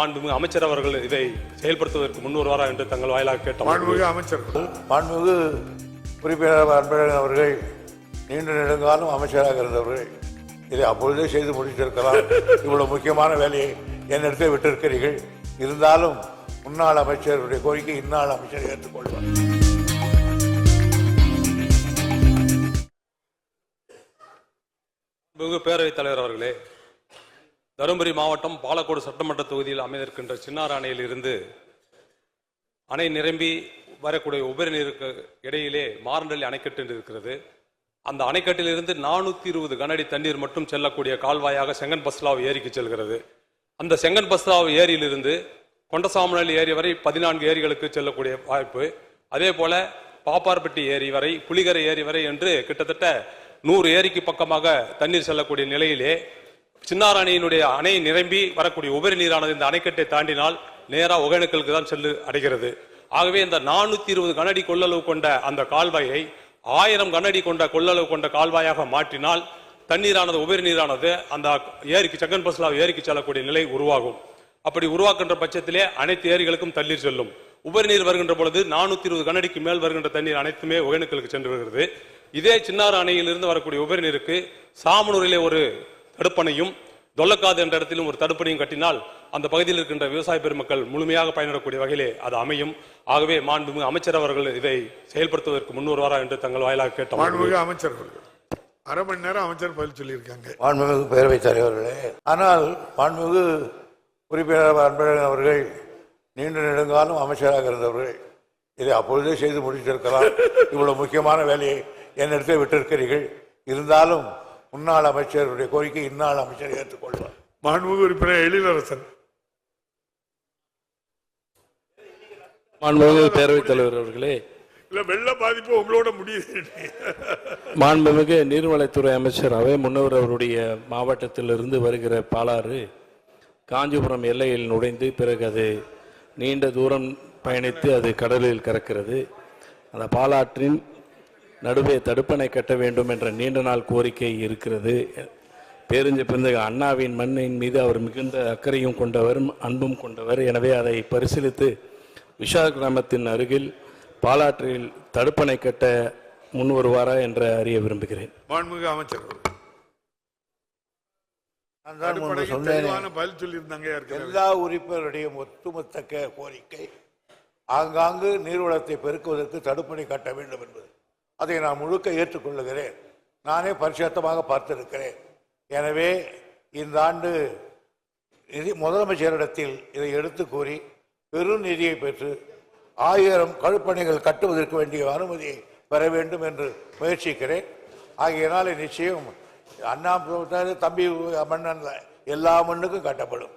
மாண்புமிகு அமைச்சர் அவர்கள் இதை செயல்படுத்துவதற்கு முன் வருவாரா என்று தங்கள் வாயிலாக கேட்டோம். மாண்புமிகு அமைச்சர், மாண்புமிகு உறுப்பினர் அன்பழகன் அவர்கள் நீண்ட நெடுங்காலம் அமைச்சராக இருந்தவர்கள் இதை அப்பொழுதே செய்து முடித்திருக்கலாம். இவ்வளவு முக்கியமான வேலையை என்னிடத்தை விட்டிருக்கிறீர்கள். இருந்தாலும் முன்னாள் அமைச்சருடைய கோரிக்கை இந்நாள் அமைச்சர் ஏற்றுக்கொள்வார். பேரவைத் தலைவர் அவர்களே, தருமபுரி மாவட்டம் பாலக்கோடு சட்டமன்ற தொகுதியில் அமைந்திருக்கின்ற சின்னாறு அணையில் இருந்து அணை நிரம்பி வரக்கூடிய உபரி நீருக்கு இடையிலே மாரண்டள்ளி அணைக்கட்டு இருக்கிறது. அந்த அணைக்கட்டிலிருந்து 420 கனஅடி தண்ணீர் மட்டும் செல்லக்கூடிய கால்வாயாக செங்கன் பஸ்லாவ் ஏரிக்கு செல்கிறது. அந்த செங்கன் பஸ்லாவ் ஏரியிலிருந்து கொண்டசாமநல்லி ஏரி வரை 14 ஏரிகளுக்கு செல்லக்கூடிய வாய்ப்பு. அதே போல பாப்பார்பட்டி ஏரி வரை, புலிகரை ஏரி வரை என்று கிட்டத்தட்ட 100 ஏரிக்கு பக்கமாக தண்ணீர் செல்லக்கூடிய நிலையிலே சின்னாறு அணையினுடைய அணை நிரம்பி வரக்கூடிய உபரி நீரானது இந்த அணைக்கட்டை தாண்டினால் நேராக ஒகேனக்கலுக்கு தான் சென்று அடைகிறது. ஆகவே இந்த 420 கனஅடி கொள்ளளவு கொண்ட அந்த கால்வாயை 1000 கனஅடி கொண்ட கொள்ளளவு கொண்ட கால்வாயாக மாற்றினால் தண்ணீரானது உபரி நீரானது அந்த ஏரிக்கு செங்கன் பஸ்லாவ் ஏரிக்கு செல்லக்கூடிய நிலை உருவாகும். அப்படி உருவாக்குகின்ற பட்சத்திலே அனைத்து ஏரிகளுக்கும் தண்ணீர் செல்லும். உபரி நீர் வருகின்ற பொழுது 420 கனஅடிக்கு மேல் வருகின்ற தண்ணீர் அனைத்துமே ஒகேனக்கலுக்கு சென்று வருகிறது. இதே சின்னாறு அணையிலிருந்து வரக்கூடிய உபரி நீருக்கு சாமனூரிலே ஒரு தடுப்பணையும் தொல்லக்காது என்ற இடத்திலும் ஒரு தடுப்பணையும் கட்டினால் அந்த பகுதியில் இருக்கின்ற விவசாய பெருமக்கள் முழுமையாக பயன்படக்கூடிய வகையிலே அது அமையும். ஆகவே மாண்புமிகு அமைச்சர் அவர்கள் இதை செயல்படுத்துவதற்கு முன் வருவாரா என்று தங்கள் வாயிலாக கேட்டோம். மாண்புமிகு அமைச்சர் அவர்கள் அரை மணி நேரம் அமைச்சர் பதில் சொல்லியிருக்காங்க. மாண்புமிகு பேரவைத் தலைவர்களே, ஆனால் மாண்புமிகு உறுப்பினர் அன்பழகன் அவர்கள் நீண்ட நெடுங்காலம் அமைச்சராக இருந்தவர்கள் இதை அப்பொழுதே செய்து முடித்திருக்கலாம். இவ்வளவு முக்கியமான வேலையை என்னிடத்தை விட்டிருக்கிறீர்கள். இருந்தாலும் முன்னாள் அமைச்சருடைய கோரிக்கை இந்நாள் அமைச்சர் ஏற்றுக்கொள்வார். மாண்புமிகு உறுப்பினர் எழிலரசன். மாண்புமிகு பேரவைத் தலைவர் அவர்களே, இல்ல வெள்ள பாதிப்பு உங்களோட முடியுது. மாண்புமிகு நீர்வளத்துறை அமைச்சராகவே முன்னவர் அவருடைய மாவட்டத்திலிருந்து வருகிற பாலாறு காஞ்சிபுரம் எல்லையில் நுழைந்து பிறகு அது நீண்ட தூரம் பயணித்து அது கடலில் கறக்கிறது. அந்த பாலாற்றின் நடுவே தடுப்பணை கட்ட வேண்டும் என்ற நீண்ட நாள் கோரிக்கை இருக்கிறது. பேருந்து பிறந்தக அண்ணாவின் மண்ணின் மீது அவர் மிகுந்த அக்கறையும் கொண்டவர், அன்பும் கொண்டவர். எனவே அதை பரிசீலித்து விஷால் கிராமத்தின் அருகில் பாலாற்றில் தடுப்பணை கட்ட முன் வருவாரா என்று அறிய விரும்புகிறேன். மாண்புமிகு அமைச்சர் பதில் சொல்லியிருந்தாங்க. எல்லா உறுப்பினருடைய ஒட்டுமொத்த கோரிக்கை ஆங்காங்கு நீர்வளத்தை பெருக்குவதற்கு தடுப்பணை கட்ட வேண்டும் என்பது. அதை நான் முழுக்க ஏற்றுக்கொள்ளுகிறேன். நானே பரிசுத்தமாக பார்த்திருக்கிறேன். எனவே இந்த ஆண்டு முதலமைச்சரிடத்தில் இதை எடுத்து கூறி பெரும் நிதியை பெற்று 1000 கழுப்பணைகள் கட்டுவதற்கு வேண்டிய அனுமதியை பெற வேண்டும் என்று முயற்சிக்கிறேன். ஆகியனால நிச்சயம் அண்ணா தம்பி மண்ணன் எல்லா மண்ணுக்கும் கட்டப்படும்.